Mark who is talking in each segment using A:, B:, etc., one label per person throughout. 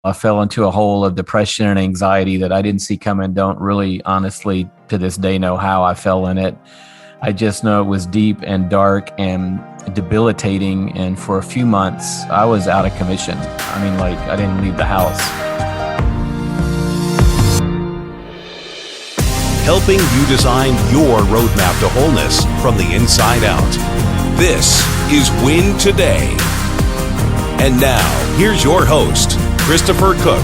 A: I fell into a hole of depression and anxiety that I didn't see coming. Don't really honestly to this day know how I fell in it. I just know it was deep and dark and debilitating. And for a few months, I was out of commission. I didn't leave the house.
B: Helping you design your roadmap to wholeness from the inside out. This is Win Today. And now, here's your host, Christopher Cook.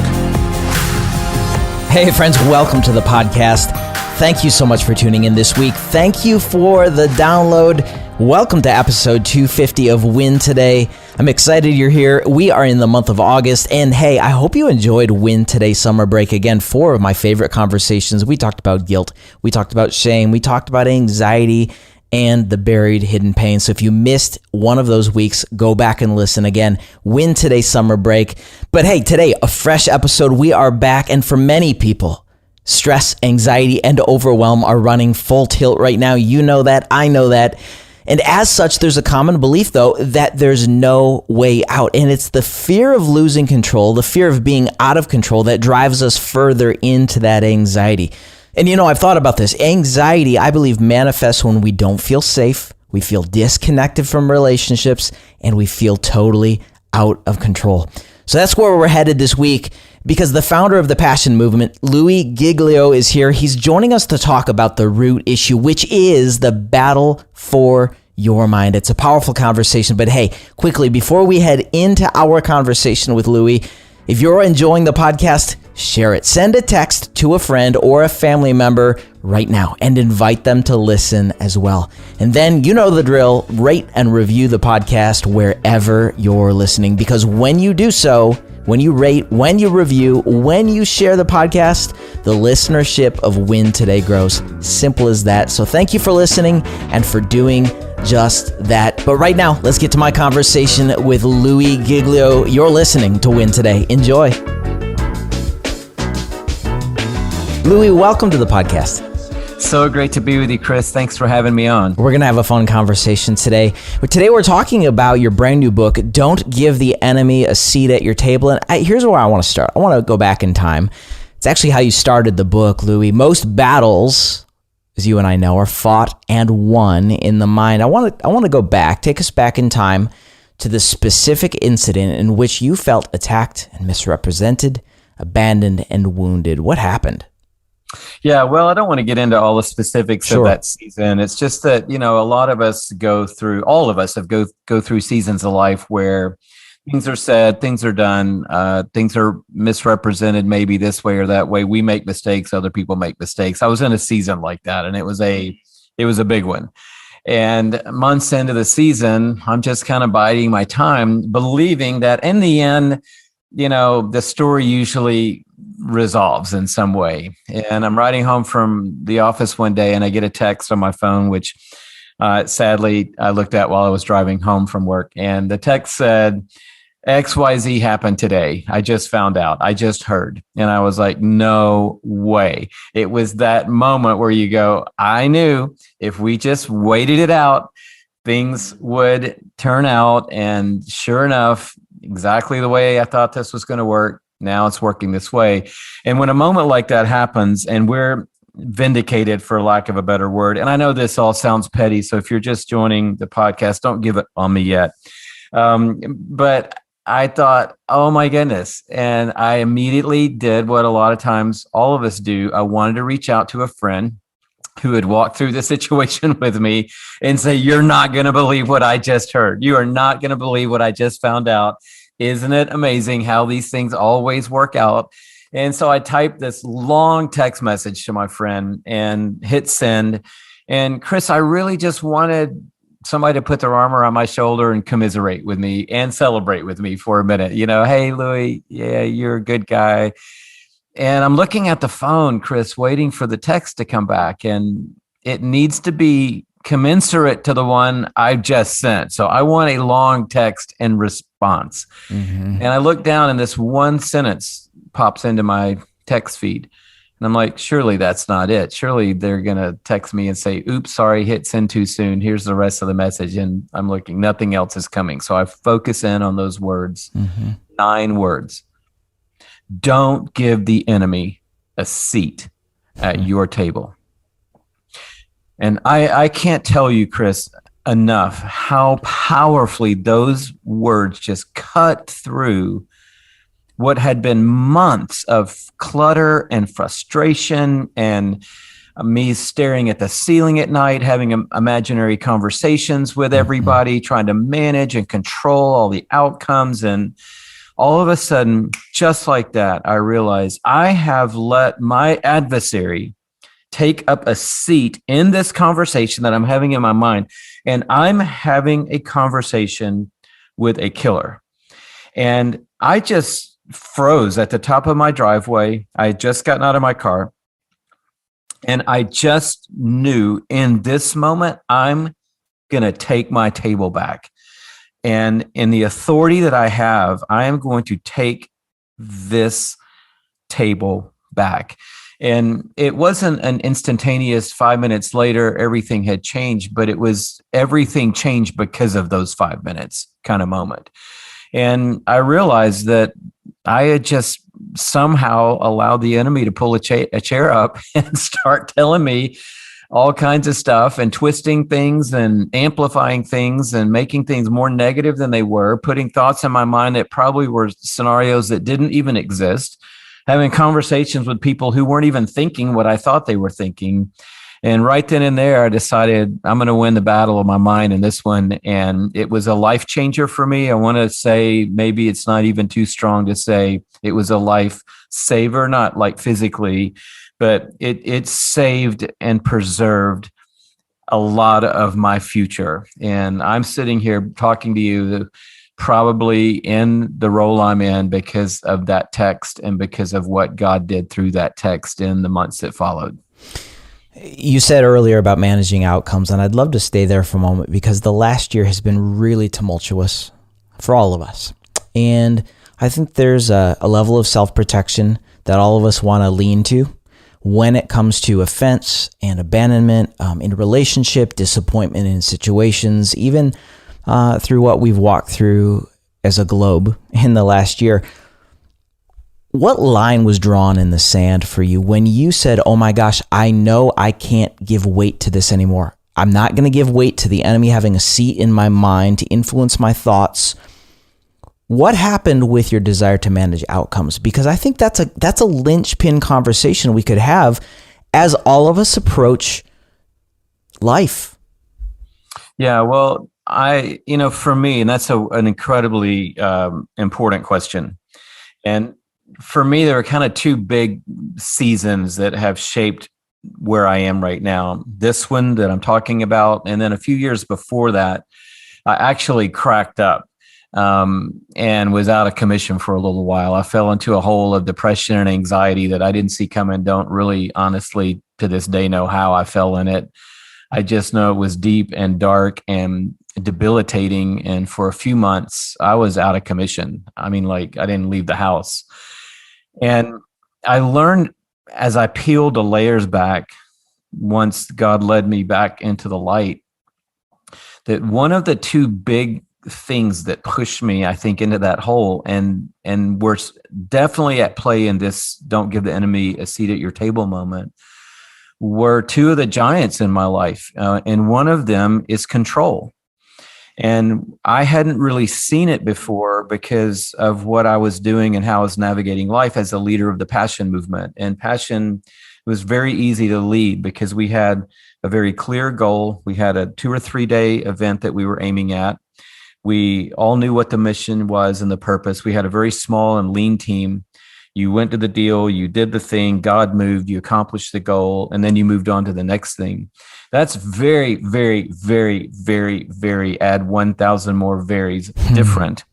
C: Hey friends, welcome to the podcast. Thank you so much for tuning in this week. Thank you for the download. Welcome to episode 250 of Win Today. I'm excited you're here. We are in the month of August, and hey, I hope you enjoyed Win Today summer break. Again, 4 of my favorite conversations. We talked about guilt, we talked about shame, we talked about anxiety, and the buried hidden pain. So if you missed one of those weeks, go back and listen again. Win Today summer break. But hey, today, a fresh episode. We are back, and for many people, stress, anxiety, and overwhelm are running full tilt right now. You know that, I know that. And as such, there's a common belief, though, that there's no way out. And it's the fear of losing control, the fear of being out of control that drives us further into that anxiety. And you know, I've thought about this. Anxiety, I believe, manifests when we don't feel safe, we feel disconnected from relationships, and we feel totally out of control. So that's where we're headed this week, because the founder of the Passion Movement, Louie Giglio, is here. He's joining us to talk about the root issue, which is the battle for your mind. It's a powerful conversation, but hey, quickly, before we head into our conversation with Louie, if you're enjoying the podcast, share it. Send a text to a friend or a family member right now and invite them to listen as well. And then you know the drill, rate and review the podcast wherever you're listening, because when you do so, when you rate, when you review, when you share the podcast, the listenership of Win Today grows. Simple as that. So thank you for listening and for doing just that. But right now, let's get to my conversation with Louie Giglio. You're listening to Win Today. Enjoy. Louie, welcome to the podcast.
A: So great to be with you, Chris. Thanks for having me on.
C: We're going to have a fun conversation today. But today we're talking about your brand new book, Don't Give the Enemy a Seat at Your Table. And here's where I want to start. I want to go back in time. It's actually how you started the book, Louie. Most battles, as you and I know, are fought and won in the mind. I want to go back, take us back in time to the specific incident in which you felt attacked and misrepresented, abandoned and wounded. What happened?
A: Yeah, well, I don't want to get into all the specifics of that season. It's just that, a lot of us all of us have go through seasons of life where things are said, things are done, things are misrepresented maybe this way or that way. We make mistakes, other people make mistakes. I was in a season like that, and it was a big one. And months into the season, I'm just kind of biding my time, believing that in the end, the story usually resolves in some way. And I'm riding home from the office one day and I get a text on my phone, which sadly I looked at while I was driving home from work. And the text said, XYZ happened today. I just found out. I just heard. And I was like, no way. It was that moment where you go, I knew if we just waited it out, things would turn out. And sure enough, exactly the way I thought this was going to work. Now it's working this way. And when a moment like that happens and we're vindicated, for lack of a better word, and I know this all sounds petty, so if you're just joining the podcast, don't give it on me yet. But I thought, oh my goodness. And I immediately did what a lot of times all of us do. I wanted to reach out to a friend who had walked through the situation with me and say, you're not going to believe what I just heard. You are not going to believe what I just found out. Isn't it amazing how these things always work out? And so I typed this long text message to my friend and hit send. And Chris, I really just wanted somebody to put their arm around my shoulder and commiserate with me and celebrate with me for a minute. Hey, Louie, yeah, you're a good guy. And I'm looking at the phone, Chris, waiting for the text to come back. And it needs to be commensurate to the one I just sent. So I want a long text and response. Mm-hmm. And I look down and this one sentence pops into my text feed. And I'm like, surely that's not it. Surely they're going to text me and say, oops, sorry, hit send too soon. Here's the rest of the message. And I'm looking, nothing else is coming. So I focus in on those words, 9 words. Don't give the enemy a seat at your table. And I can't tell you, Chris, enough how powerfully those words just cut through what had been months of clutter and frustration and me staring at the ceiling at night, having imaginary conversations with everybody, trying to manage and control all the outcomes. And all of a sudden, just like that, I realized I have let my adversary take up a seat in this conversation that I'm having in my mind. And I'm having a conversation with a killer. And I just froze at the top of my driveway. I had just gotten out of my car. And I just knew in this moment, I'm going to take my table back. And in the authority that I have, I am going to take this table back. And it wasn't an instantaneous 5 minutes later, everything had changed, but it was everything changed because of those 5 minutes kind of moment. And I realized that I had just somehow allowed the enemy to pull a chair up and start telling me all kinds of stuff and twisting things and amplifying things and making things more negative than they were, putting thoughts in my mind that probably were scenarios that didn't even exist, having conversations with people who weren't even thinking what I thought they were thinking. And right then and there, I decided I'm going to win the battle of my mind in this one. And it was a life changer for me. I want to say maybe it's not even too strong to say it was a life saver, not like physically, but it saved and preserved a lot of my future. And I'm sitting here talking to you probably in the role I'm in because of that text and because of what God did through that text in the months that followed.
C: You said earlier about managing outcomes, and I'd love to stay there for a moment because the last year has been really tumultuous for all of us. And I think there's a level of self-protection that all of us want to lean to when it comes to offense and abandonment in a relationship, disappointment in situations, even through what we've walked through as a globe in the last year. What line was drawn in the sand for you when you said, oh my gosh, I know I can't give weight to this anymore. I'm not going to give weight to the enemy having a seat in my mind to influence my thoughts. What happened with your desire to manage outcomes? Because I think that's a linchpin conversation we could have as all of us approach life.
A: Yeah, well, for me, and that's an incredibly important question. And for me, there are kind of two big seasons that have shaped where I am right now. This one that I'm talking about, and then a few years before that, I actually cracked up and was out of commission for a little while. I fell into a hole of depression and anxiety that I didn't see coming. Don't really, honestly, to this day, know how I fell in it. I just know it was deep and dark and debilitating. And for a few months, I was out of commission. I mean, like, I didn't leave the house. And I learned as I peeled the layers back, once God led me back into the light, that one of the two big things that pushed me, I think, into that hole and were definitely at play in this don't give the enemy a seat at your table moment were two of the giants in my life. And one of them is control. And I hadn't really seen it before because of what I was doing and how I was navigating life as a leader of the Passion movement. And Passion was very easy to lead because we had a very clear goal. We had a 2 or 3 day event that we were aiming at. We all knew what the mission was and the purpose. We had a very small and lean team. You went to the deal, you did the thing, God moved, you accomplished the goal, and then you moved on to the next thing. That's very, very, very, very, very add 1,000 more varies different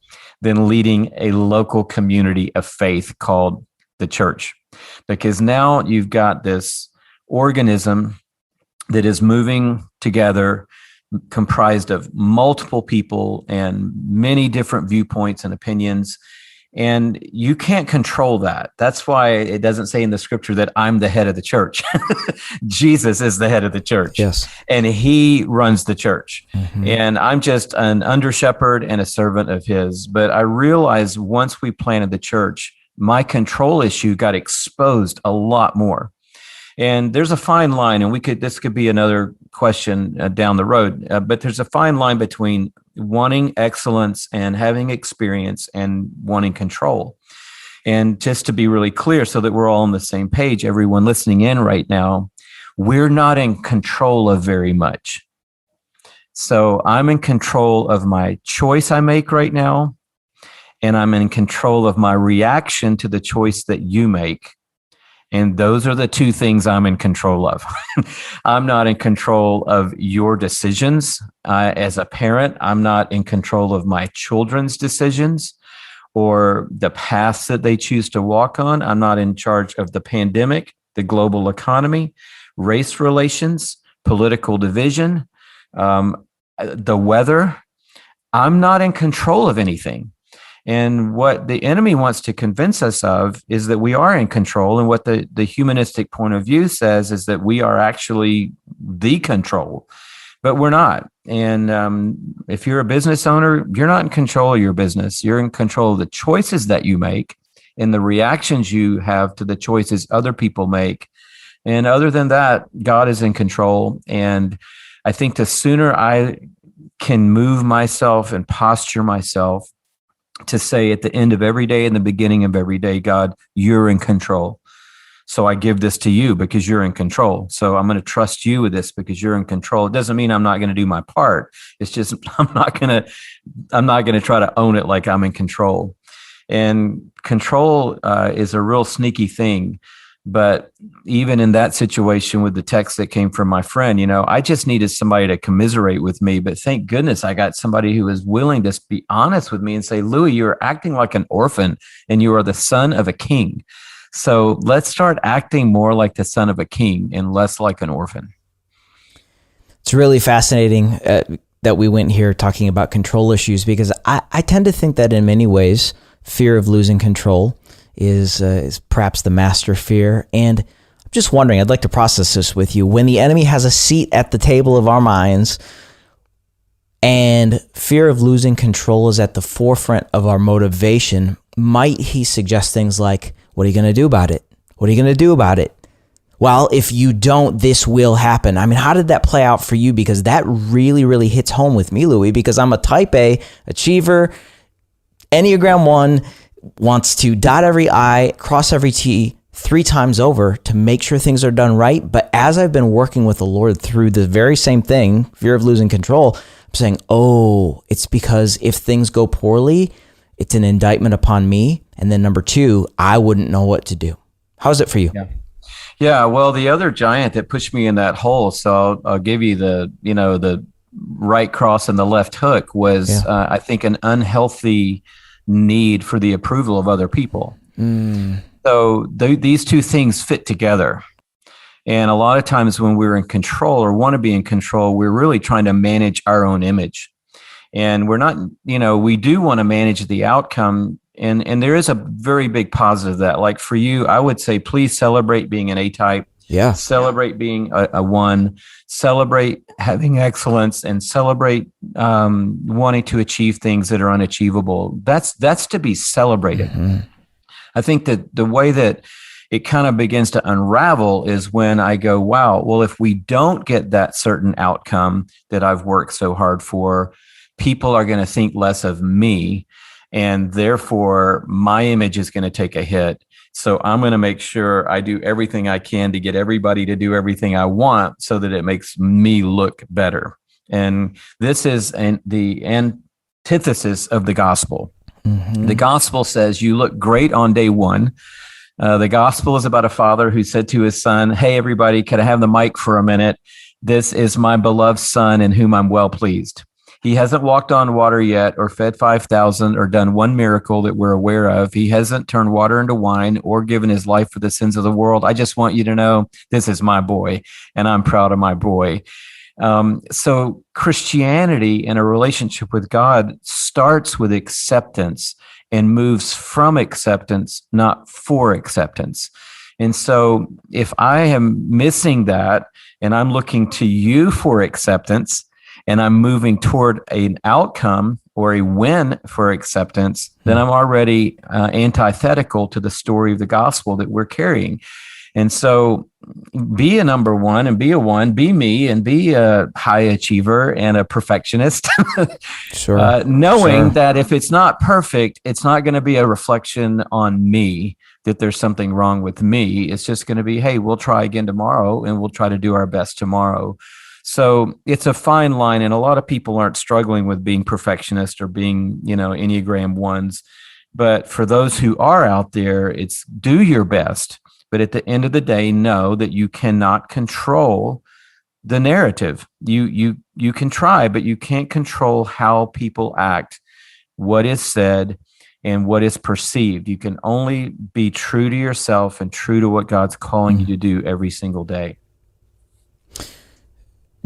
A: than leading a local community of faith called the church. Because now you've got this organism that is moving together, comprised of multiple people and many different viewpoints and opinions. And you can't control that. That's why it doesn't say in the scripture that I'm the head of the church. Jesus is the head of the church.
C: Yes.
A: And he runs the church. Mm-hmm. And I'm just an under shepherd and a servant of his. But I realized once we planted the church, my control issue got exposed a lot more. And there's a fine line, and this could be another question down the road, but there's a fine line between wanting excellence and having experience and wanting control. And just to be really clear so that we're all on the same page, everyone listening in right now, we're not in control of very much. So I'm in control of my choice I make right now, and I'm in control of my reaction to the choice that you make. And those are the two things I'm in control of. I'm not in control of your decisions. As a parent, I'm not in control of my children's decisions or the paths that they choose to walk on. I'm not in charge of the pandemic, the global economy, race relations, political division, the weather. I'm not in control of anything. And what the enemy wants to convince us of is that we are in control. And what the humanistic point of view says is that we are actually the control, but we're not. And if you're a business owner, you're not in control of your business. You're in control of the choices that you make and the reactions you have to the choices other people make. And other than that, God is in control. And I think the sooner I can move myself and posture myself to say at the end of every day and the beginning of every day, God, you're in control. So I give this to you because you're in control. So I'm going to trust you with this because you're in control. It doesn't mean I'm not going to do my part. It's just I'm not going to try to own it like I'm in control. And control is a real sneaky thing. But even in that situation with the text that came from my friend, I just needed somebody to commiserate with me. But thank goodness I got somebody who was willing to be honest with me and say, Louie, you're acting like an orphan and you are the son of a king. So let's start acting more like the son of a king and less like an orphan.
C: It's really fascinating that we went here talking about control issues, because I tend to think that in many ways, fear of losing control is perhaps the master fear. And I'm just wondering, I'd like to process this with you. When the enemy has a seat at the table of our minds and fear of losing control is at the forefront of our motivation, might he suggest things like, what are you going to do about it? What are you going to do about it? Well, if you don't, this will happen. I mean, how did that play out for you? Because that really, really hits home with me, Louie, because I'm a type A achiever, Enneagram 1, wants to dot every I, cross every T 3 times over to make sure things are done right. But as I've been working with the Lord through the very same thing, fear of losing control, I'm saying, it's because if things go poorly, it's an indictment upon me. And then number 2, I wouldn't know what to do. How's it for you?
A: Yeah. Well, the other giant that pushed me in that hole, so I'll give you the right cross and the left hook was, I think, an unhealthy need for the approval of other people. So these two things fit together. And a lot of times when we're in control or want to be in control, we're really trying to manage our own image. And we're not, we do want to manage the outcome. And there is a very big positive that, like for you, I would say, please celebrate being an A-type.
C: Yeah.
A: Celebrate being a 1, celebrate having excellence, and celebrate wanting to achieve things that are unachievable. That's to be celebrated. Mm-hmm. I think that the way that it kind of begins to unravel is when I go, wow, well, if we don't get that certain outcome that I've worked so hard for, people are going to think less of me, and therefore my image is going to take a hit. So I'm going to make sure I do everything I can to get everybody to do everything I want so that it makes me look better. And this is the antithesis of the gospel. Mm-hmm. The gospel says you look great on day 1. The gospel is about a father who said to his son, hey, everybody, can I have the mic for a minute? This is my beloved son in whom I'm well pleased. He hasn't walked on water yet or fed 5,000 or done one miracle that we're aware of. He hasn't turned water into wine or given his life for the sins of the world. I just want you to know this is my boy, and I'm proud of my boy. So Christianity in a relationship with God starts with acceptance and moves from acceptance, not for acceptance. And so if I am missing that and I'm looking to you for acceptance, and I'm moving toward an outcome or a win for acceptance, then I'm already antithetical to the story of the gospel that we're carrying. And so be a number one and be a one, be me and be a high achiever and a perfectionist.
C: Sure.
A: Knowing that if it's not perfect, it's not going to be a reflection on me, that there's something wrong with me. It's just going to be, hey, we'll try again tomorrow and we'll try to do our best tomorrow. So it's a fine line. And a lot of people aren't struggling with being perfectionist or being, Enneagram ones. But for those who are out there, it's do your best. But at the end of the day, know that you cannot control the narrative. You can try, but you can't control how people act, what is said, and what is perceived. You can only be true to yourself and true to what God's calling you to do every single day.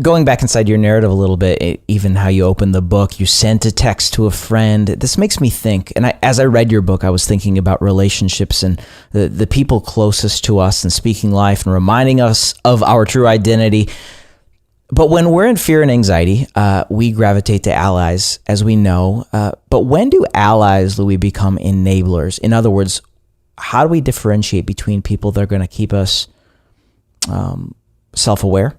C: Going back inside your narrative a little bit, even how you opened the book, you sent a text to a friend. This makes me think, and as I read your book, I was thinking about relationships and the people closest to us and speaking life and reminding us of our true identity. But when we're in fear and anxiety, we gravitate to allies, as we know. But when do allies, Louie, become enablers? In other words, how do we differentiate between people that are going to keep us self-aware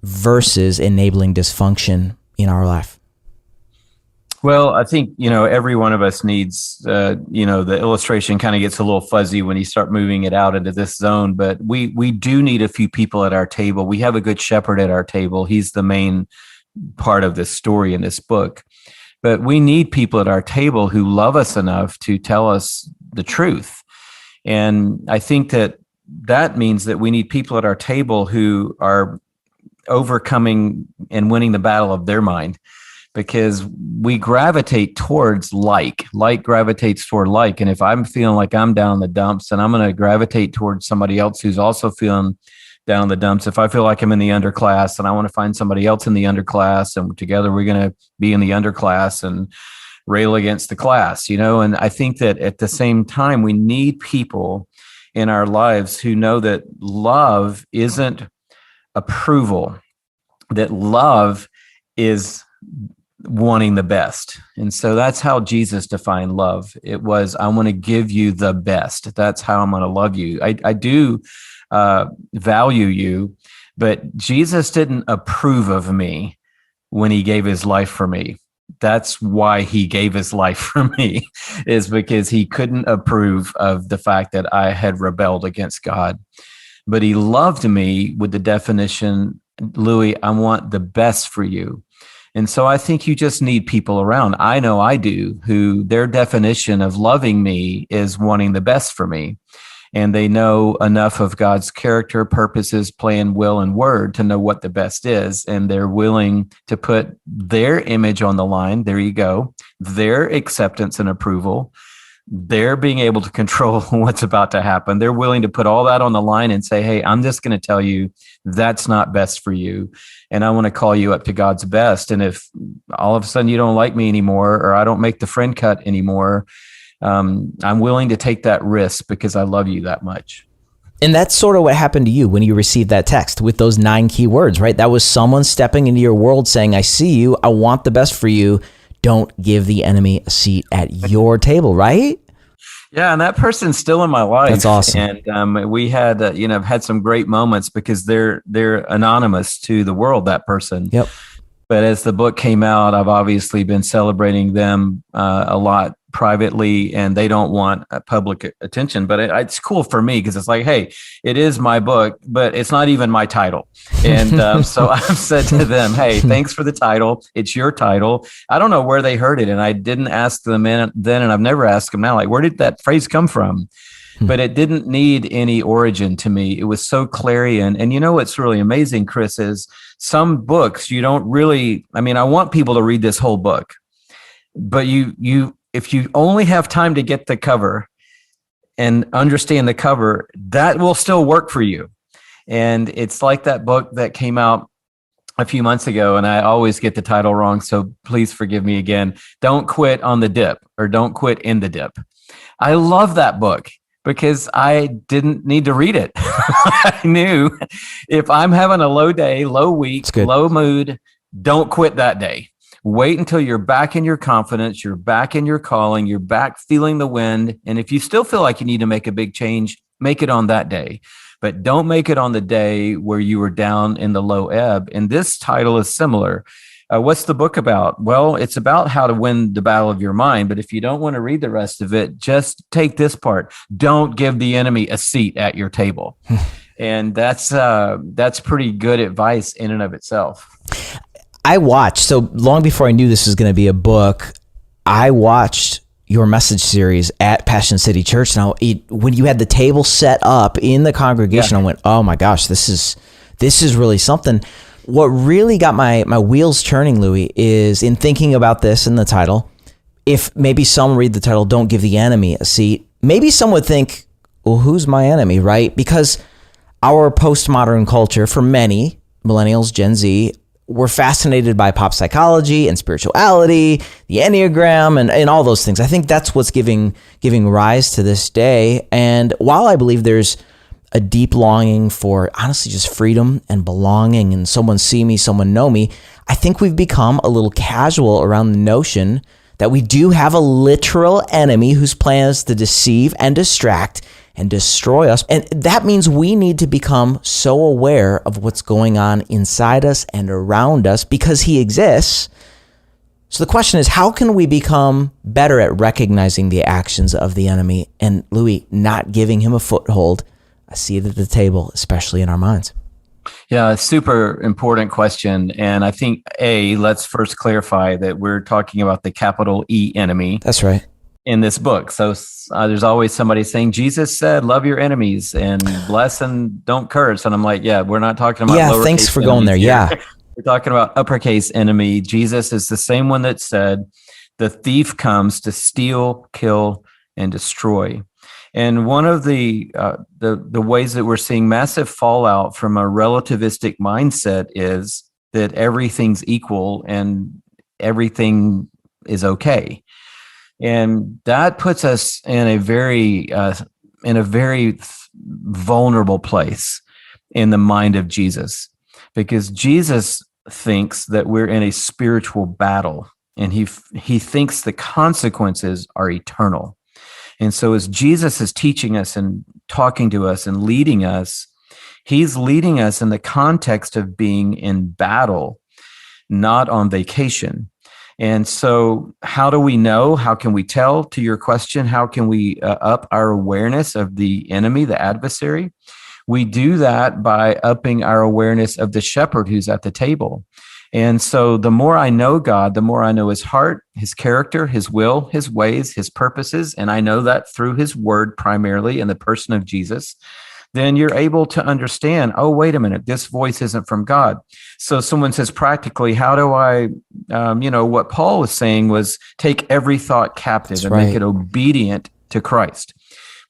C: versus enabling dysfunction in our life?
A: Well, I think, every one of us needs, the illustration kind of gets a little fuzzy when you start moving it out into this zone, but we do need a few people at our table. We have a good shepherd at our table. He's the main part of this story in this book, but we need people at our table who love us enough to tell us the truth. And I think that means that we need people at our table who are overcoming and winning the battle of their mind, because we gravitate towards like gravitates toward like. And if I'm feeling like I'm down in the dumps, then I'm going to gravitate towards somebody else who's also feeling down in the dumps. If I feel like I'm in the underclass and I want to find somebody else in the underclass, and together we're going to be in the underclass and rail against the class, and I think that at the same time, we need people in our lives who know that love isn't approval, that love is wanting the best. And so that's how Jesus defined love. It was, I want to give you the best. That's how I'm going to love you. I do value you, but Jesus didn't approve of me when he gave his life for me. That's why he gave his life for me, is because he couldn't approve of the fact that I had rebelled against God. But he loved me with the definition, Louie, I want the best for you. And so I think you just need people around. I know I do, who their definition of loving me is wanting the best for me. And they know enough of God's character, purposes, plan, will, and word to know what the best is. And they're willing to put their image on the line. There you go. Their acceptance and approval. They're being able to control what's about to happen. They're willing to put all that on the line and say, hey, I'm just going to tell you that's not best for you. And I want to call you up to God's best. And if all of a sudden you don't like me anymore, or I don't make the friend cut anymore, I'm willing to take that risk because I love you that much.
C: And that's sort of what happened to you when you received that text with those 9 key words, right? That was someone stepping into your world saying, I see you, I want the best for you. Don't give the enemy a seat at your table, right?
A: Yeah, and that person's still in my life.
C: That's awesome.
A: And we had, had some great moments because they're anonymous to the world, that person.
C: Yep.
A: But as the book came out, I've obviously been celebrating them a lot privately, and they don't want public attention. But it's cool for me because it's like, hey, it is my book, but it's not even my title. And so I've said to them, hey, thanks for the title. It's your title. I don't know where they heard it, and I didn't ask them then, and I've never asked them now, like, where did that phrase come from? But it didn't need any origin to me. It was so clarion. And what's really amazing, Chris, is some books you don't really, I want people to read this whole book, but if you only have time to get the cover and understand the cover, that will still work for you. And it's like that book that came out a few months ago, and I always get the title wrong, so please forgive me again. Don't Quit on the Dip, or Don't Quit in the Dip. I love that book because I didn't need to read it. I knew if I'm having a low day, low week, low mood, don't quit that day. Wait until you're back in your confidence, you're back in your calling, you're back feeling the wind. And if you still feel like you need to make a big change, make it on that day. But don't make it on the day where you were down in the low ebb. And this title is similar. What's the book about? Well, it's about how to win the battle of your mind. But if you don't want to read the rest of it, just take this part. Don't give the enemy a seat at your table. And that's pretty good advice in and of itself.
C: I watched, so long before I knew this was going to be a book, I watched your message series at Passion City Church. Now, when you had the table set up in the congregation, I went, oh my gosh, this is really something. What really got my wheels turning, Louie, is in thinking about this in the title. If maybe some read the title, Don't Give the Enemy a Seat, maybe some would think, well, who's my enemy, right? Because our postmodern culture, for many, millennials, Gen Z, we're fascinated by pop psychology and spirituality, the Enneagram, and all those things. I think that's what's giving rise to this day. And while I believe there's a deep longing for, honestly, just freedom and belonging and someone see me, someone know me, I think we've become a little casual around the notion that we do have a literal enemy whose plan is to deceive and distract and destroy us. And that means we need to become so aware of what's going on inside us and around us because he exists. So the question is, how can we become better at recognizing the actions of the enemy and, Louie, not giving him a foothold, a seat at the table, especially in our minds?
A: Yeah, a super important question. And I think, let's first clarify that we're talking about the capital E enemy.
C: That's right.
A: In this book. So there's always somebody saying, Jesus said, love your enemies and bless and don't curse. And I'm like, yeah, we're not talking about lowercase
C: thanks for going there.
A: Here.
C: Yeah.
A: We're talking about uppercase enemy. Jesus is the same one that said, the thief comes to steal, kill, and destroy. And one of the ways that we're seeing massive fallout from a relativistic mindset is that everything's equal and everything is okay. And that puts us in a very vulnerable place in the mind of Jesus, because Jesus thinks that we're in a spiritual battle, and he thinks the consequences are eternal. And so as Jesus is teaching us and talking to us and leading us, he's leading us in the context of being in battle, not on vacation. And so how do we know? How can we tell? To your question, how can we up our awareness of the enemy, the adversary? We do that by upping our awareness of the shepherd who's at the table. And so the more I know God, the more I know his heart, his character, his will, his ways, his purposes, and I know that through his word primarily in the person of Jesus, then you're able to understand, oh, wait a minute, this voice isn't from God. So someone says practically, how do I, what Paul was saying was take every thought captive and make it obedient to Christ.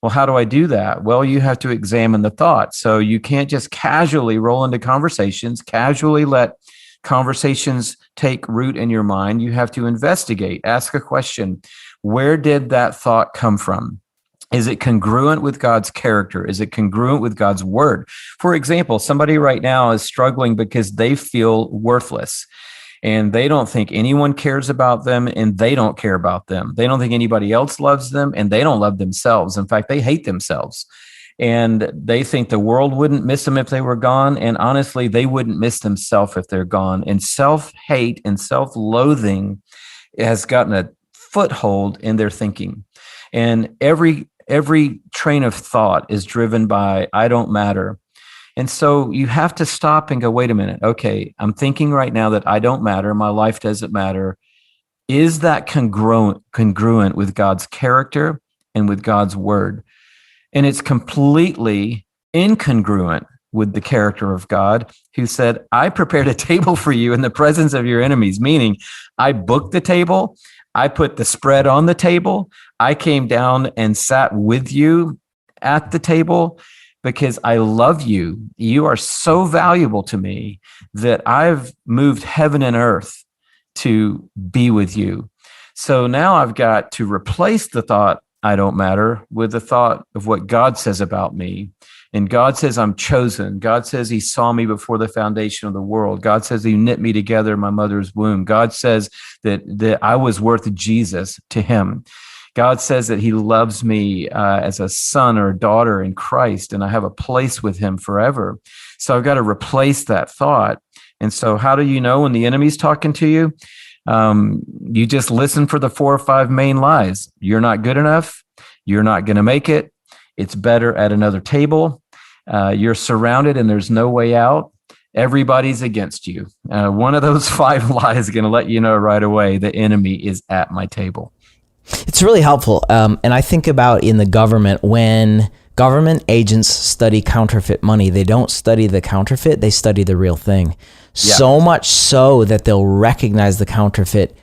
A: Well, how do I do that? Well, you have to examine the thought. So you can't just casually roll into conversations, casually let conversations take root in your mind. You have to investigate, ask a question. Where did that thought come from? Is it congruent with God's character? Is it congruent with God's word? For example, somebody right now is struggling because they feel worthless and they don't think anyone cares about them and they don't care about them. They don't think anybody else loves them and they don't love themselves. In fact, they hate themselves. And they think the world wouldn't miss them if they were gone. And honestly, they wouldn't miss themselves if they're gone. And self-hate and self-loathing has gotten a foothold in their thinking. And every train of thought is driven by, I don't matter. And so you have to stop and go, wait a minute. Okay, I'm thinking right now that I don't matter. My life doesn't matter. Is that congruent with God's character and with God's word? And it's completely incongruent with the character of God, who said, I prepared a table for you in the presence of your enemies, meaning I booked the table. I put the spread on the table. I came down and sat with you at the table because I love you. You are so valuable to me that I've moved heaven and earth to be with you. So now I've got to replace the thought, I don't matter, with the thought of what God says about me. And God says I'm chosen. God says he saw me before the foundation of the world. God says he knit me together in my mother's womb. God says that I was worth Jesus to him. God says that he loves me as a son or a daughter in Christ, and I have a place with him forever. So I've got to replace that thought. And so how do you know when the enemy's talking to you? You just listen for the 4 or 5 main lies. You're not good enough. You're not going to make it. It's better at another table. You're surrounded and there's no way out. Everybody's against you. One of those 5 lies is going to let you know right away the enemy is at my table.
C: It's really helpful. And I think about in the government, when government agents study counterfeit money, they don't study the counterfeit, they study the real thing. Yeah. So much so that they'll recognize the counterfeit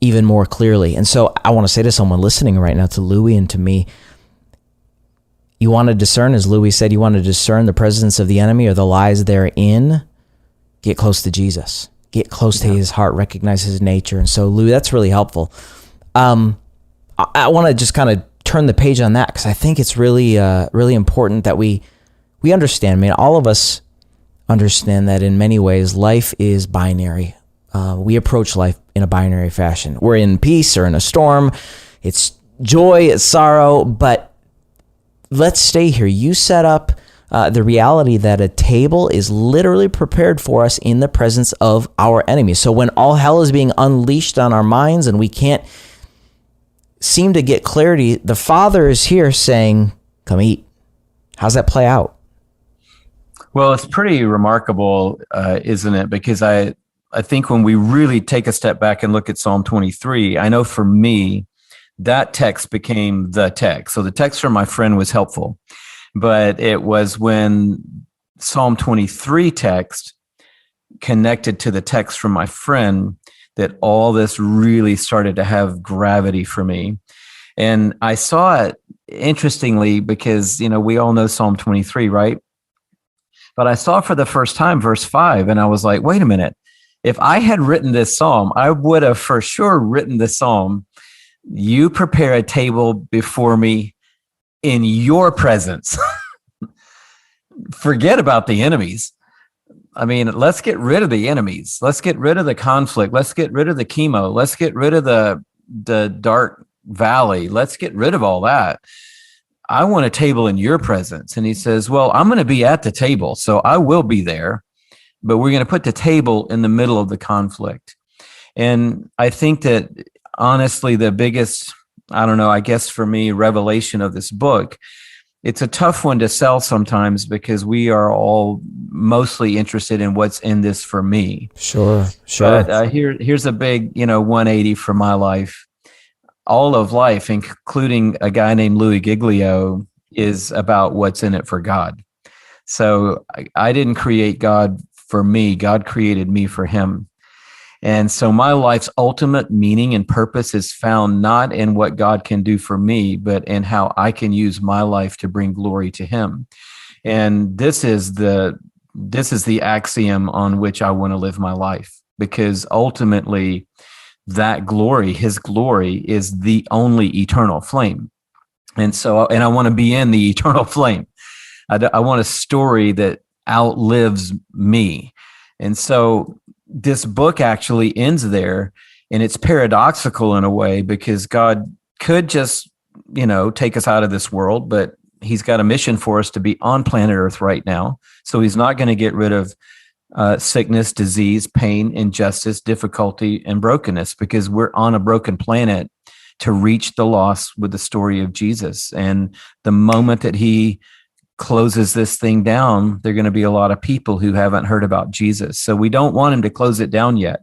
C: even more clearly. And so I want to say to someone listening right now, to Louie and to me, you want to discern, as Louie said, you want to discern the presence of the enemy or the lies therein, get close to Jesus. Get close to his heart, recognize his nature. And so, Louie, that's really helpful. I want to just kind of turn the page on that, because I think it's really, really important that we understand. I mean, all of us understand that in many ways, life is binary. We approach life in a binary fashion. We're in peace or in a storm. It's joy, it's sorrow, but let's stay here. You set up the reality that a table is literally prepared for us in the presence of our enemies. So when all hell is being unleashed on our minds and we can't seem to get clarity, the Father is here saying, come eat. How's that play out?
A: Well, it's pretty remarkable, isn't it? Because I think when we really take a step back and look at Psalm 23, I know for me, that text became the text. So the text from my friend was helpful, but it was when Psalm 23 text connected to the text from my friend that all this really started to have gravity for me. And I saw it interestingly because, we all know Psalm 23, right? But I saw for the first time verse 5, and I was like, wait a minute. If I had written this psalm, I would have for sure written the psalm, you prepare a table before me in your presence. Forget about the enemies. I mean, let's get rid of the enemies. Let's get rid of the conflict. Let's get rid of the chemo. Let's get rid of the dark valley. Let's get rid of all that. I want a table in your presence. And he says, well, I'm going to be at the table, so I will be there, but we're going to put the table in the middle of the conflict. And I think that honestly, the biggest, I guess for me, revelation of this book, it's a tough one to sell sometimes because we are all mostly interested in what's in this for me.
C: Sure.
A: But here's a big, 180 for my life. All of life, including a guy named Louie Giglio, is about what's in it for God. So I didn't create God for me. God created me for him. And so my life's ultimate meaning and purpose is found not in what God can do for me, but in how I can use my life to bring glory to him. And this is the axiom on which I want to live my life, because ultimately that glory, his glory, is the only eternal flame. And I want to be in the eternal flame. I want a story that outlives me. And so this book actually ends there, and it's paradoxical in a way because God could just, take us out of this world, but he's got a mission for us to be on planet Earth right now. So he's not going to get rid of sickness, disease, pain, injustice, difficulty, and brokenness, because we're on a broken planet to reach the lost with the story of Jesus. And the moment that he closes this thing down, there are going to be a lot of people who haven't heard about Jesus. So we don't want him to close it down yet,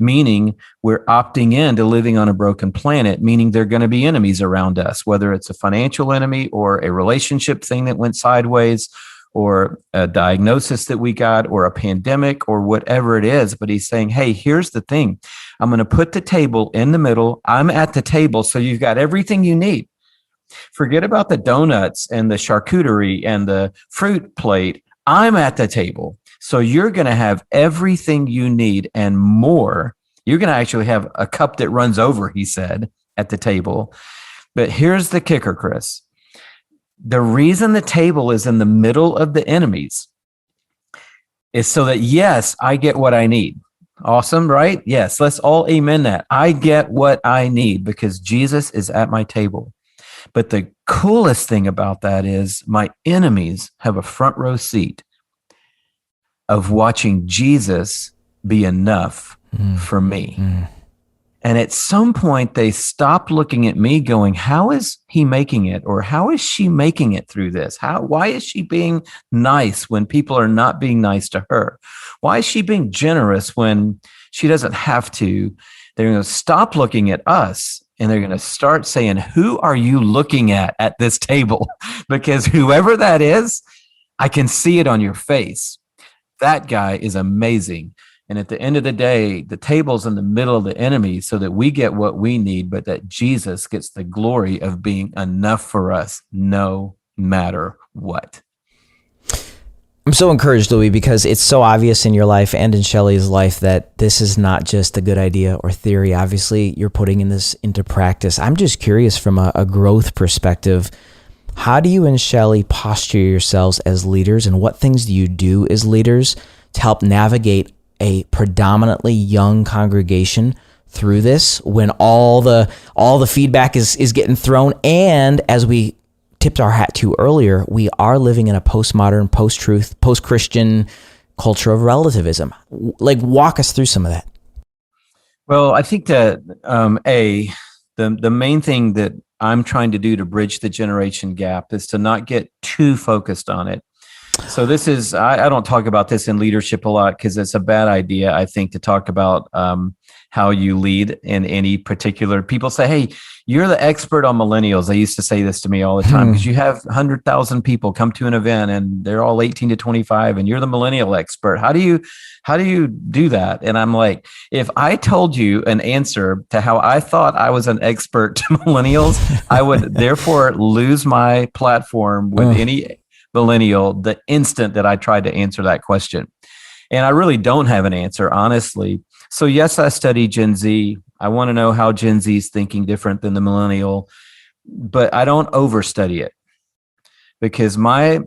A: meaning we're opting in to living on a broken planet, meaning there are going to be enemies around us, whether it's a financial enemy or a relationship thing that went sideways or a diagnosis that we got or a pandemic or whatever it is. But he's saying, hey, here's the thing. I'm going to put the table in the middle. I'm at the table, so you've got everything you need. Forget about the donuts and the charcuterie and the fruit plate. I'm at the table. So you're going to have everything you need and more. You're going to actually have a cup that runs over, he said, at the table. But here's the kicker, Chris. The reason the table is in the middle of the enemies is so that, yes, I get what I need. Awesome, right? Yes, let's all amen that. I get what I need because Jesus is at my table. But the coolest thing about that is my enemies have a front row seat of watching Jesus be enough for me. And at some point, they stop looking at me going, how is he making it? Or how is she making it through this? Why is she being nice when people are not being nice to her? Why is she being generous when she doesn't have to? They're going to stop looking at us and they're going to start saying, who are you looking at this table? Because whoever that is, I can see it on your face. That guy is amazing. And at the end of the day, the table's in the middle of the enemy so that we get what we need, but that Jesus gets the glory of being enough for us no matter what.
C: I'm so encouraged, Louie, because it's so obvious in your life and in Shelley's life that this is not just a good idea or theory. Obviously, you're putting this into practice. I'm just curious from a growth perspective, how do you and Shelley posture yourselves as leaders, and what things do you do as leaders to help navigate a predominantly young congregation through this when all the feedback is getting thrown? And as we tipped our hat to earlier, we are living in a postmodern, post-truth, post-Christian culture of relativism. Like, walk us through some of that.
A: Well, I think that the main thing that I'm trying to do to bridge the generation gap is to not get too focused on it. So this is, I don't talk about this in leadership a lot because it's a bad idea, I think, to talk about how you lead in any particular. People say, hey, you're the expert on millennials. They used to say this to me all the time because you have 100,000 people come to an event and they're all 18 to 25 and you're the millennial expert. How do you do that? And I'm like, if I told you an answer to how I thought I was an expert to millennials, I would therefore lose my platform with any millennial the instant that I tried to answer that question. And I really don't have an answer, honestly. So yes, I study Gen Z. I want to know how Gen Z is thinking different than the millennial, but I don't overstudy it because my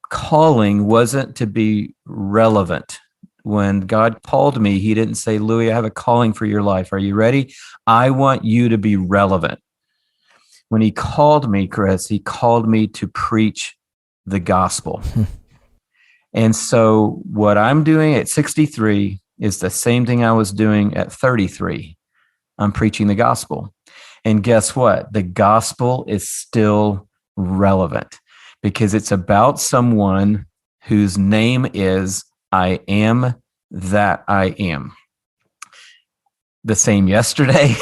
A: calling wasn't to be relevant. When God called me, he didn't say, Louie, I have a calling for your life. Are you ready? I want you to be relevant. When he called me, Chris, he called me to preach the gospel. And so what I'm doing at 63 is the same thing I was doing at 33. I'm preaching the gospel. And guess what? The gospel is still relevant because it's about someone whose name is I am that I am. The same yesterday,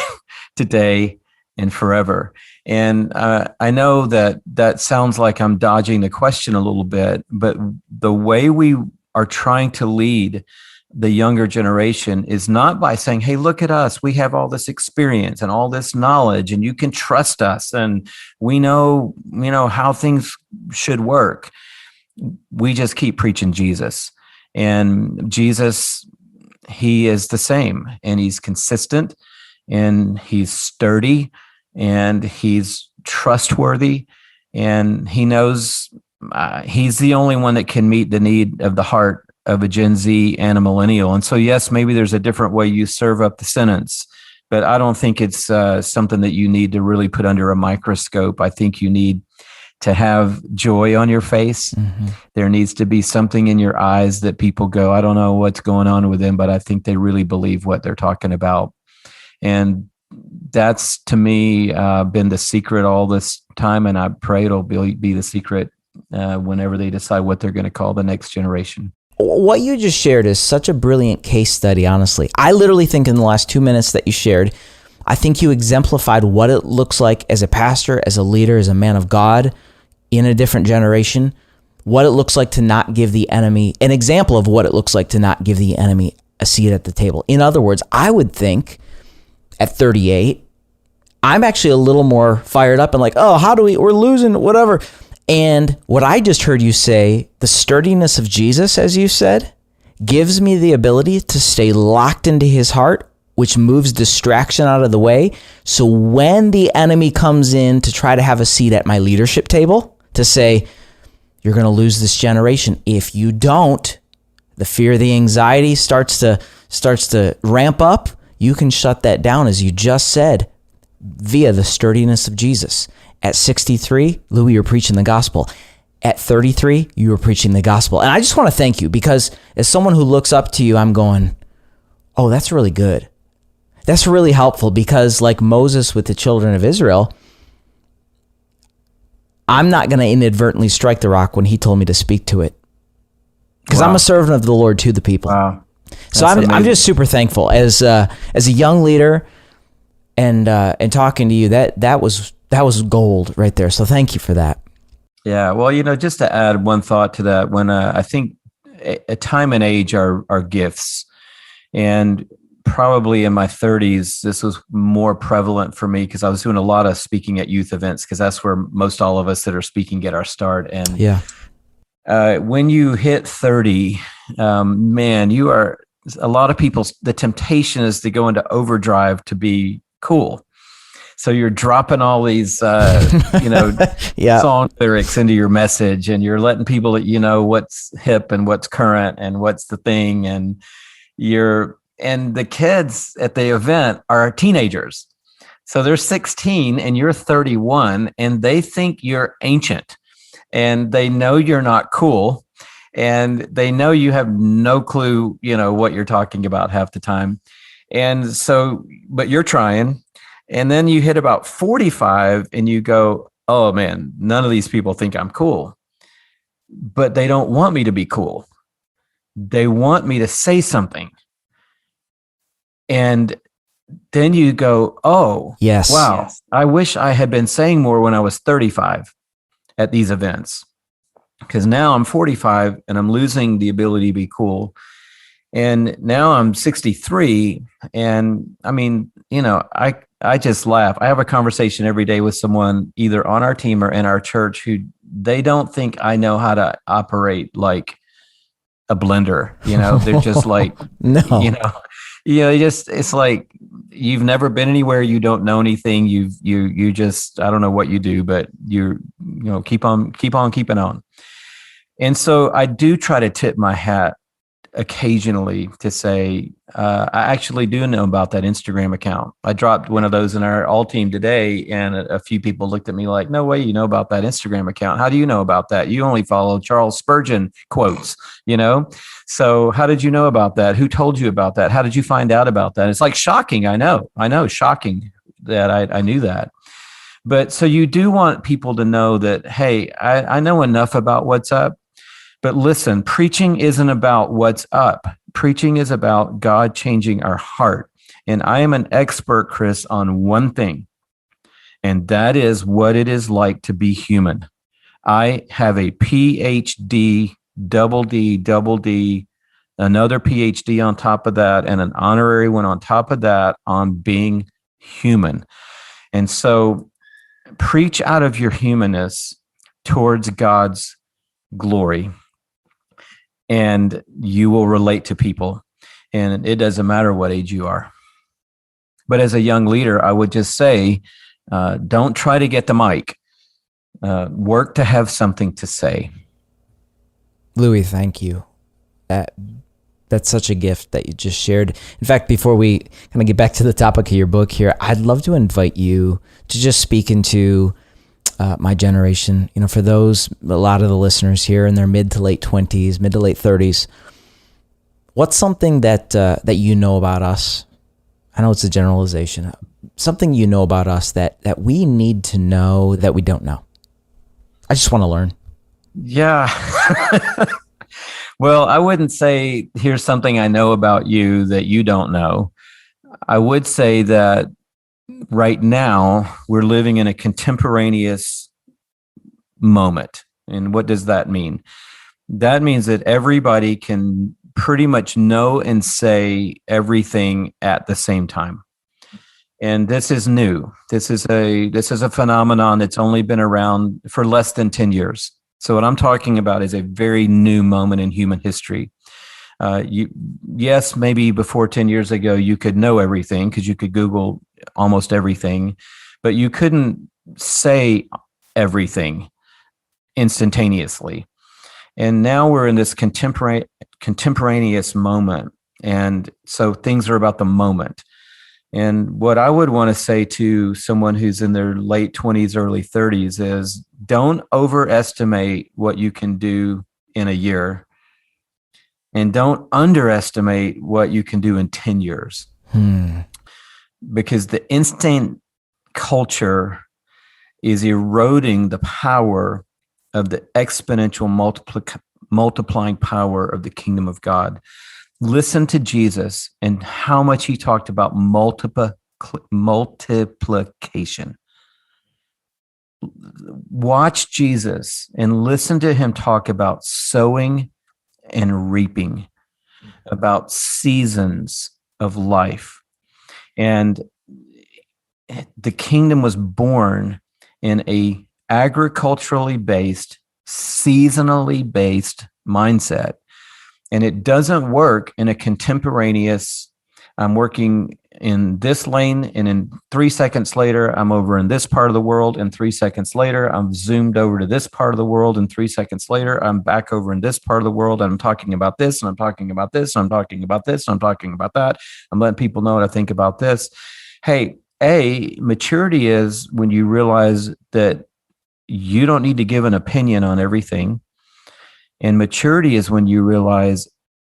A: today, and forever. And I know that sounds like I'm dodging the question a little bit, but the way we are trying to lead the younger generation is not by saying, hey, look at us. We have all this experience and all this knowledge and you can trust us. And we know, how things should work. We just keep preaching Jesus. And Jesus, he is the same and he's consistent and he's sturdy and he's trustworthy and he knows he's the only one that can meet the need of the heart of a Gen Z and a millennial. And so, yes, maybe there's a different way you serve up the sentence, but I don't think it's something that you need to really put under a microscope. I think you need to have joy on your face. Mm-hmm. There needs to be something in your eyes that people go, I don't know what's going on with them, but I think they really believe what they're talking about. And that's, to me, been the secret all this time. And I pray it'll be the secret whenever they decide what they're going to call the next generation.
C: What you just shared is such a brilliant case study, honestly. I literally think in the last 2 minutes that you shared, I think you exemplified what it looks like as a pastor, as a leader, as a man of God in a different generation, what it looks like to not give the enemy, an example of what it looks like to not give the enemy a seat at the table. In other words, I would think at 38, I'm actually a little more fired up and like, oh, we're losing, whatever. And what I just heard you say, the sturdiness of Jesus, as you said, gives me the ability to stay locked into his heart which moves distraction out of the way. So when the enemy comes in to try to have a seat at my leadership table to say, you're going to lose this generation. If you don't, the fear, the anxiety starts to ramp up. You can shut that down, as you just said, via the sturdiness of Jesus. At 63, Louie, you're preaching the gospel. At 33, you were preaching the gospel. And I just want to thank you, because as someone who looks up to you, I'm going, oh, that's really good. That's really helpful, because like Moses with the children of Israel, I'm not going to inadvertently strike the rock when he told me to speak to it, because I'm a servant of the Lord to the people.
A: Wow.
C: So I'm just super thankful as a young leader, and talking to you, that was gold right there. So thank you for that.
A: Yeah. Well, just to add one thought to that, when I think a time and age are gifts, and probably in my 30s, this was more prevalent for me because I was doing a lot of speaking at youth events, because that's where most all of us that are speaking get our start. And when you hit 30, man, you are, a lot of people, the temptation is to go into overdrive to be cool. So you're dropping all these, song lyrics into your message, and you're letting people that what's hip and what's current and what's the thing. And the kids at the event are teenagers. So they're 16 and you're 31, and they think you're ancient, and they know you're not cool, and they know you have no clue, what you're talking about half the time. And so, but you're trying. And then you hit about 45 and you go, oh man, none of these people think I'm cool. But they don't want me to be cool. They want me to say something. And then you go, oh,
C: yes,
A: wow, yes. I wish I had been saying more when I was 35 at these events, because now I'm 45 and I'm losing the ability to be cool. And now I'm 63. And I mean, I just laugh. I have a conversation every day with someone either on our team or in our church who they don't think I know how to operate like a blender. They're just like,
C: no.
A: It's like, you've never been anywhere. You don't know anything. You just, I don't know what you do, but keep on keeping on. And so I do try to tip my hat occasionally to say, I actually do know about that Instagram account. I dropped one of those in our all team today, and a few people looked at me like, no way you know about that Instagram account. How do you know about that? You only follow Charles Spurgeon quotes, So how did you know about that? Who told you about that? How did you find out about that? It's like shocking. I know, shocking that I knew that. But so you do want people to know that, hey, I know enough about what's up. But listen, preaching isn't about what's up. Preaching is about God changing our heart. And I am an expert, Chris, on one thing, and that is what it is like to be human. I have a PhD, double D, another PhD on top of that, and an honorary one on top of that on being human. And so preach out of your humanness towards God's glory, and you will relate to people. And it doesn't matter what age you are. But as a young leader, I would just say, don't try to get the mic. Work to have something to say.
C: Louie, thank you. That's such a gift that you just shared. In fact, before we kind of get back to the topic of your book here, I'd love to invite you to just speak into my generation. For those, a lot of the listeners here in their mid to late 20s, mid to late 30s, what's something that you know about us? I know it's a generalization. Something you know about us that we need to know that we don't know. I just want to learn.
A: Yeah. Well, I wouldn't say here's something I know about you that you don't know. I would say that right now we're living in a contemporaneous moment. And what does that mean? That means that everybody can pretty much know and say everything at the same time. And this is new. This is a phenomenon that's only been around for less than 10 years. So what I'm talking about is a very new moment in human history. Yes, maybe before 10 years ago, you could know everything because you could Google almost everything, but you couldn't say everything instantaneously. And now we're in this contemporaneous moment. And so things are about the moment. And what I would want to say to someone who's in their late 20s, early 30s is don't overestimate what you can do in a year. And don't underestimate what you can do in 10 years. Because the instant culture is eroding the power of the exponential multiplying power of the kingdom of God. Listen to Jesus and how much he talked about multiplication. Watch Jesus and listen to him talk about sowing and reaping, about seasons of life. And the kingdom was born in a agriculturally based, seasonally based mindset. And it doesn't work in a contemporaneous, I'm working in this lane, and in 3 seconds later, I'm over in this part of the world. And 3 seconds later, I'm zoomed over to this part of the world. And 3 seconds later, I'm back over in this part of the world. And I'm talking about this, and I'm talking about this, and I'm talking about this, and I'm talking about that. I'm letting people know what I think about this. Hey, maturity is when you realize that you don't need to give an opinion on everything. And maturity is when you realize,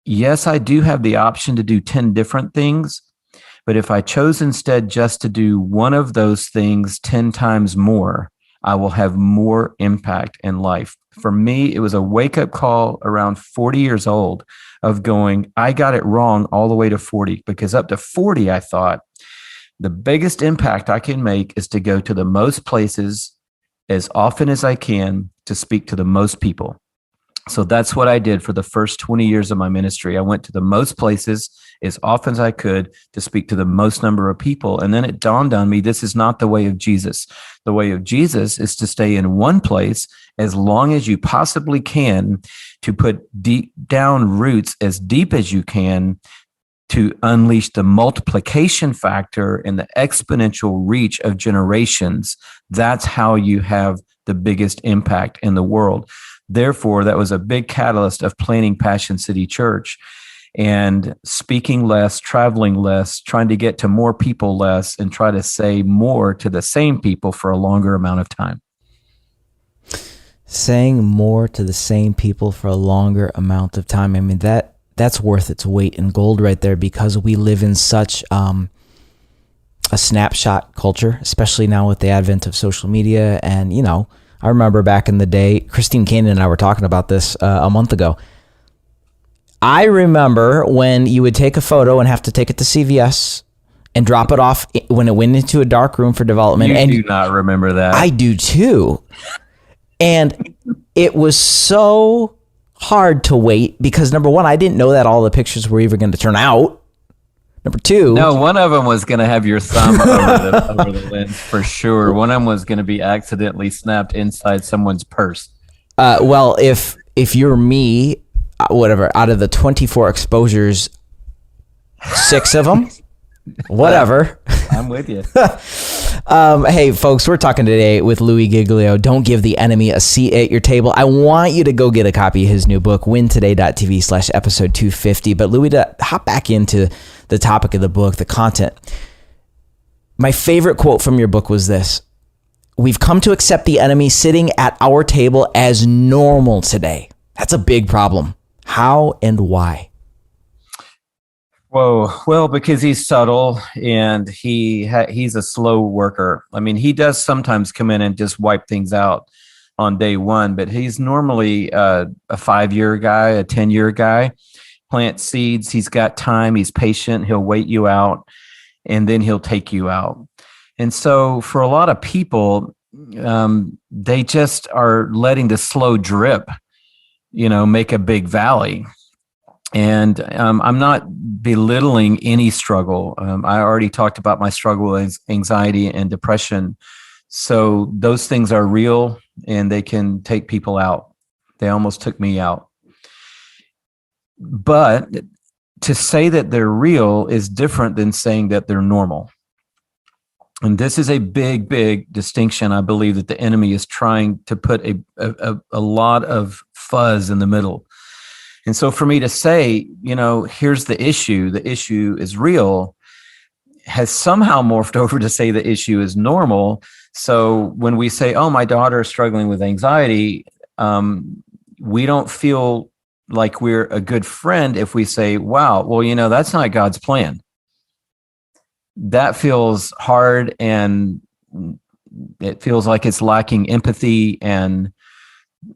A: yes, I do have the option to do 10 different things. But if I chose instead just to do one of those things 10 times more, I will have more impact in life. For me, it was a wake-up call around 40 years old of going, I got it wrong all the way to 40, because up to 40, I thought the biggest impact I can make is to go to the most places as often as I can to speak to the most people. So that's what I did for the first 20 years of my ministry. I went to the most places as often as I could to speak to the most number of people. And then it dawned on me, this is not the way of Jesus. The way of Jesus is to stay in one place as long as you possibly can, to put deep down roots as deep as you can, to unleash the multiplication factor and the exponential reach of generations. That's how you have the biggest impact in the world. Therefore, that was a big catalyst of planning Passion City Church and speaking less, traveling less, trying to get to more people less, and try to say more to the same people for a longer amount of time.
C: Saying more to the same people for a longer amount of time. I mean, that's worth its weight in gold right there, because we live in such a snapshot culture, especially now with the advent of social media. And, you know, I remember back in the day, Christine Kane and I were talking about this a month ago. I remember when you would take a photo and have to take it to CVS and drop it off when it went into a dark room for development.
A: You do not remember that.
C: I do too. And it was so hard to wait because, number one, I didn't know that all the pictures were even going to turn out. Number two,
A: no, one of them was going to have your thumb over the lens for sure. One of them was going to be accidentally snapped inside someone's purse.
C: Well, if you're me, whatever, out of the 24 exposures, 6 of them, whatever.
A: I'm with you.
C: Hey, folks, we're talking today with Louie Giglio. Don't give the enemy a seat at your table. I want you to go get a copy of his new book, wintoday.tv/episode 250. But Louie, to hop back into the topic of the book, the content, my favorite quote from your book was this: "We've come to accept the enemy sitting at our table as normal today." That's a big problem. How and why?
A: Whoa. Well, because he's subtle and he's a slow worker. I mean, he does sometimes come in and just wipe things out on day one, but he's normally a 5-year guy, a 10-year guy. Plant seeds. He's got time. He's patient. He'll wait you out, and then he'll take you out. And so for a lot of people, they just are letting the slow drip, make a big valley. And I'm not belittling any struggle. I already talked about my struggle with anxiety and depression. So those things are real, and they can take people out. They almost took me out. But to say that they're real is different than saying that they're normal. And this is a big, big distinction. I believe that the enemy is trying to put a lot of fuzz in the middle. And so for me to say, here's the issue is real, has somehow morphed over to say the issue is normal. So when we say, oh, my daughter is struggling with anxiety, we don't feel like we're a good friend if we say, wow, well, that's not God's plan. That feels hard, and it feels like it's lacking empathy, and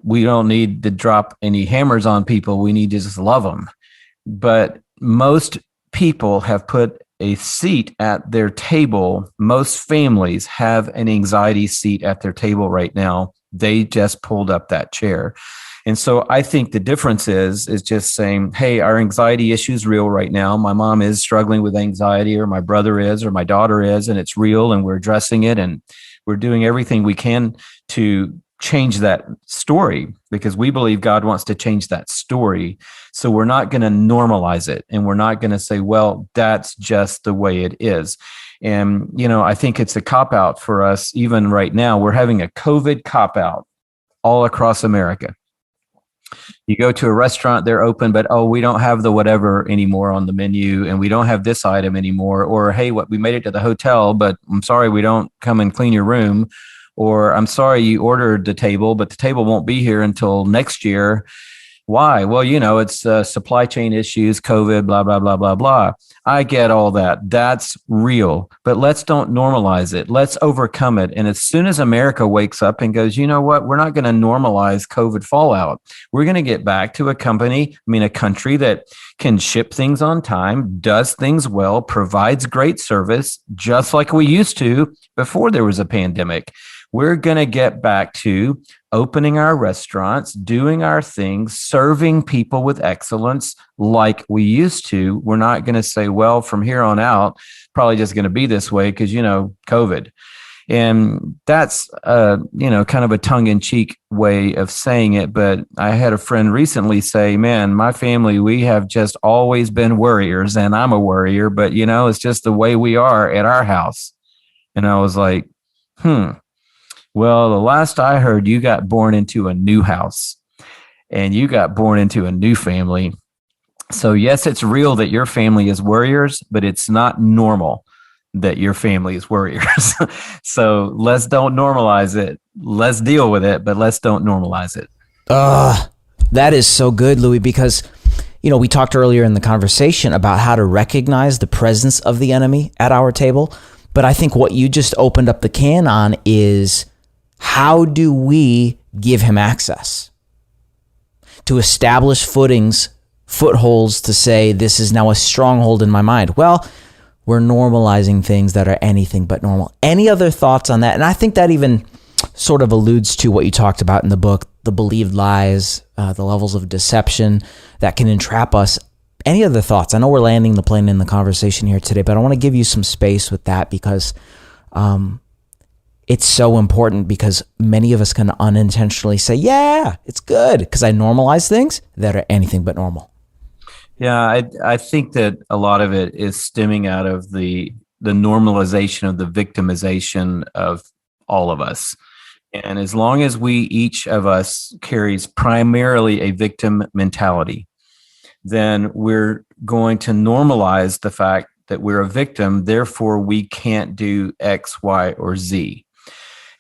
A: we don't need to drop any hammers on people. We need to just love them. But most people have put a seat at their table. Most families have an anxiety seat at their table right now. They just pulled up that chair. And so I think the difference is just saying, hey, our anxiety issue is real right now. My mom is struggling with anxiety, or my brother is, or my daughter is, and it's real, and we're addressing it, and we're doing everything we can to change that story, because we believe God wants to change that story. So we're not going to normalize it, and we're not going to say, well, that's just the way it is. And, I think it's a cop-out for us. Even right now, we're having a COVID cop-out all across America. You go to a restaurant, they're open, but we don't have the whatever anymore on the menu, and we don't have this item anymore. Or, hey, we made it to the hotel, but I'm sorry, we don't come and clean your room. Or, I'm sorry, you ordered the table, but the table won't be here until next year. Why? Well, it's supply chain issues, COVID, blah, blah, blah, blah, blah. I get all that. That's real. But let's don't normalize it. Let's overcome it. And as soon as America wakes up and goes, you know what? We're not going to normalize COVID fallout. We're going to get back to a country that can ship things on time, does things well, provides great service, just like we used to before there was a pandemic. We're going to get back to opening our restaurants, doing our things, serving people with excellence like we used to. We're not going to say, well, from here on out, probably just going to be this way because, COVID. And that's, kind of a tongue-in-cheek way of saying it. But I had a friend recently say, man, my family, we have just always been worriers, and I'm a worrier, but, it's just the way we are at our house. And I was like, well, the last I heard, you got born into a new house, and you got born into a new family. So yes, it's real that your family is worriers, but it's not normal that your family is worriers. So let's don't normalize it. Let's deal with it, but let's don't normalize it.
C: That is so good, Louie, because, we talked earlier in the conversation about how to recognize the presence of the enemy at our table. But I think what you just opened up the can on is, how do we give him access? To establish footholds to say, this is now a stronghold in my mind. Well, we're normalizing things that are anything but normal. Any other thoughts on that? And I think that even sort of alludes to what you talked about in the book, the believed lies, the levels of deception that can entrap us. Any other thoughts? I know we're landing the plane in the conversation here today, but I want to give you some space with that because it's so important, because many of us can unintentionally say, yeah, it's good because I normalize things that are anything but normal.
A: Yeah, I think that a lot of it is stemming out of the normalization of the victimization of all of us. And as long as each of us carries primarily a victim mentality, then we're going to normalize the fact that we're a victim. Therefore, we can't do X, Y, or Z.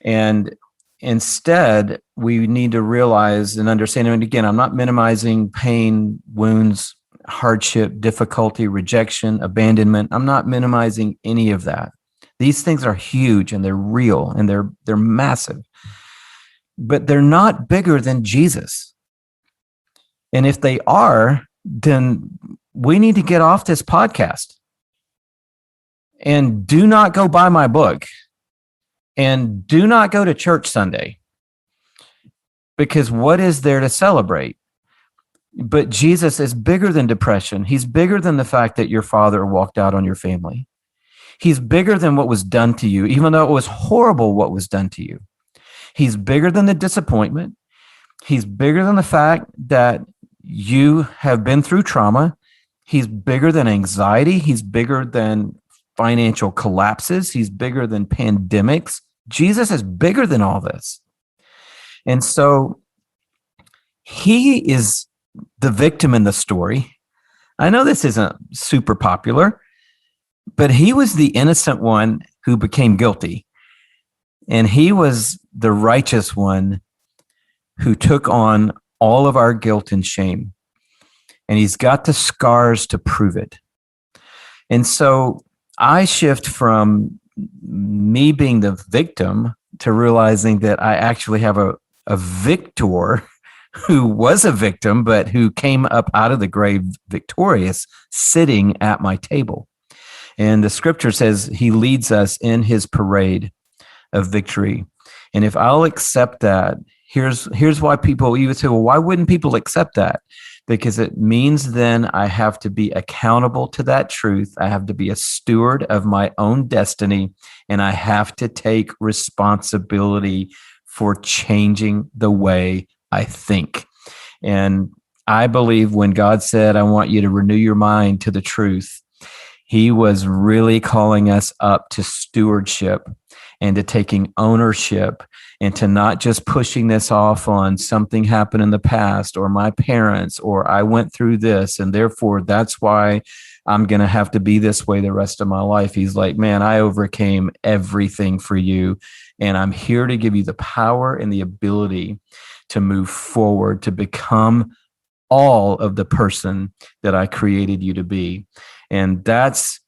A: And instead, we need to realize and understand, and again, I'm not minimizing pain, wounds, hardship, difficulty, rejection, abandonment. I'm not minimizing any of that. These things are huge, and they're real, and they're massive. But they're not bigger than Jesus. And if they are, then we need to get off this podcast. And do not go buy my book. And do not go to church Sunday. Because what is there to celebrate? But Jesus is bigger than depression. He's bigger than the fact that your father walked out on your family. He's bigger than what was done to you, even though it was horrible what was done to you. He's bigger than the disappointment. He's bigger than the fact that you have been through trauma. He's bigger than anxiety. He's bigger than financial collapses. He's bigger than pandemics. Jesus is bigger than all this. And so he is the victim in the story. I know this isn't super popular, but he was the innocent one who became guilty. And he was the righteous one who took on all of our guilt and shame. And he's got the scars to prove it. And so I shift from me being the victim to realizing that I actually have a victor who was a victim, but who came up out of the grave victorious, sitting at my table. And the scripture says he leads us in his parade of victory. And if I'll accept that, here's why people, you would say, well, why wouldn't people accept that? Because it means then I have to be accountable to that truth. I have to be a steward of my own destiny, and I have to take responsibility for changing the way I think. And I believe when God said, I want you to renew your mind to the truth, he was really calling us up to stewardship and to taking ownership and to not just pushing this off on something happened in the past or my parents or I went through this and therefore that's why I'm going to have to be this way the rest of my life. He's like, man, I overcame everything for you, and I'm here to give you the power and the ability to move forward, to become all of the person that I created you to be. And that's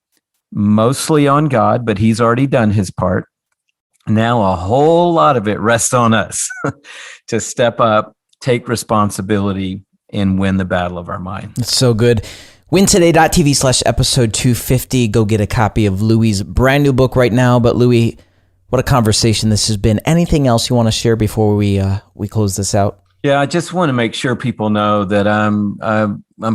A: mostly on God, but he's already done his part. Now a whole lot of it rests on us to step up, take responsibility, and win the battle of our mind.
C: It's so good. wintoday.tv/episode 250. Go get a copy of Louie's brand new book right now. But Louie, what a conversation this has been. Anything else you want to share before we close this out?
A: Yeah, I just want to make sure people know that I'm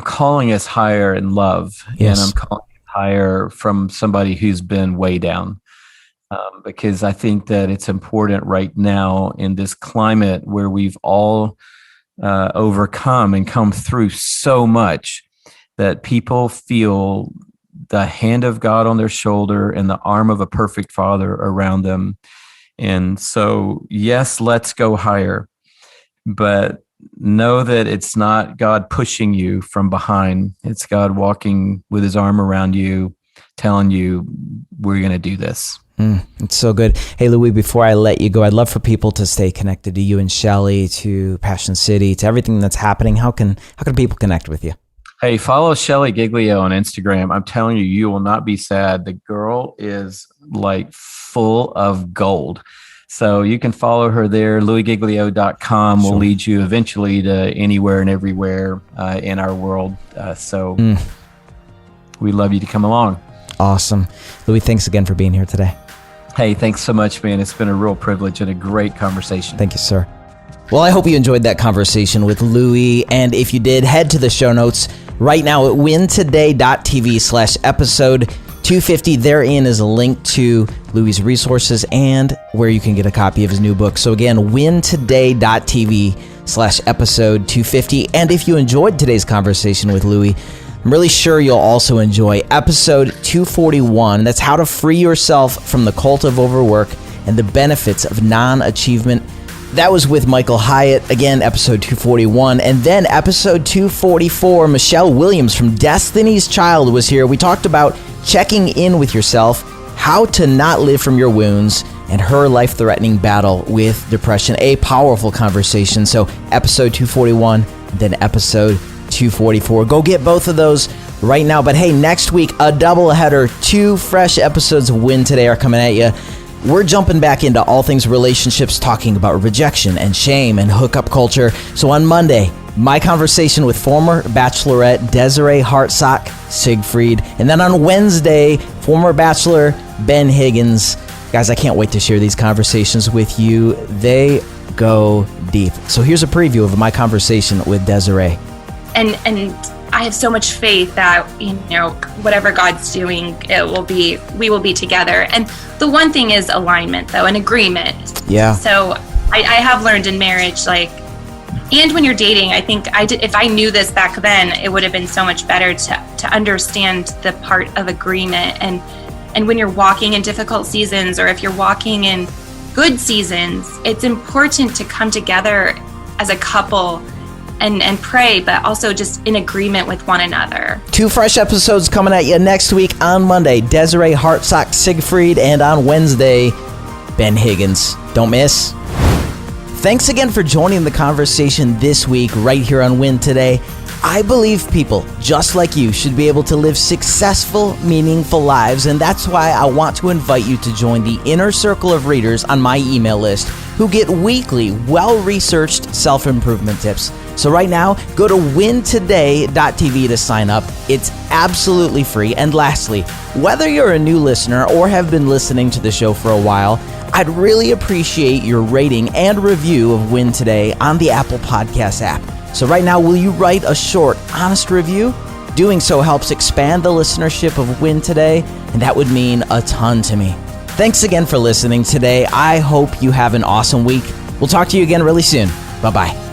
A: calling us higher in love,
C: yes.
A: And I'm calling us higher from somebody who's been way down, because I think that it's important right now in this climate where we've all overcome and come through so much that people feel the hand of God on their shoulder and the arm of a perfect Father around them. And so, yes, let's go higher, but know that it's not God pushing you from behind. It's God walking with his arm around you, telling you, we're going to do this.
C: It's so good. Hey, Louie, before I let you go, I'd love for people to stay connected to you and Shelly, to Passion City, to everything that's happening. How can people connect with you?
A: Hey, follow Louie Giglio on Instagram. I'm telling you, you will not be sad. The girl is like full of gold. So you can follow her there. LouieGiglio.com will lead you eventually to anywhere and everywhere in our world. We'd love you to come along.
C: Awesome. Louie, thanks again for being here today.
A: Hey, thanks so much, man. It's been a real privilege and a great conversation.
C: Thank you, sir. Well, I hope you enjoyed that conversation with Louie. And if you did, head to the show notes right now at wintoday.tv/episode 250. Therein is a link to Louie's resources and where you can get a copy of his new book. So again, wintoday.tv/episode 250. And if you enjoyed today's conversation with Louie, I'm really sure you'll also enjoy episode 241. That's how to free yourself from the cult of overwork and the benefits of non-achievement. That was with Michael Hyatt, again, episode 241. And then episode 244, Michelle Williams from Destiny's Child was here. We talked about checking in with yourself, how to not live from your wounds, and her life-threatening battle with depression. A powerful conversation. So episode 241, then episode 244. Go get both of those right now. But hey, next week, a doubleheader. 2 fresh episodes of Win Today are coming at you. We're jumping back into all things relationships, talking about rejection and shame and hookup culture. So on Monday, my conversation with former Bachelorette Desiree Hartsock Siegfried. And then on Wednesday, former Bachelor Ben Higgins. Guys, I can't wait to share these conversations with you. They go deep. So here's a preview of my conversation with Desiree.
D: And I have so much faith that, whatever God's doing, we will be together. And the one thing is alignment, though, and agreement.
C: Yeah.
D: So I have learned in marriage, like, And when you're dating, I think if I knew this back then, it would have been so much better to understand the part of agreement. And when you're walking in difficult seasons, or if you're walking in good seasons, it's important to come together as a couple and pray, but also just in agreement with one another.
C: 2 fresh episodes coming at you next week. On Monday, Desiree Hartsock Siegfried, and on Wednesday, Ben Higgins. Don't miss. Thanks again for joining the conversation this week right here on Win Today. I believe people just like you should be able to live successful, meaningful lives, and that's why I want to invite you to join the inner circle of readers on my email list who get weekly, well-researched self-improvement tips. So right now, go to wintoday.tv to sign up. It's absolutely free. And lastly, whether you're a new listener or have been listening to the show for a while, I'd really appreciate your rating and review of Win Today on the Apple Podcast app. So right now, will you write a short, honest review? Doing so helps expand the listenership of Win Today, and that would mean a ton to me. Thanks again for listening today. I hope you have an awesome week. We'll talk to you again really soon. Bye-bye.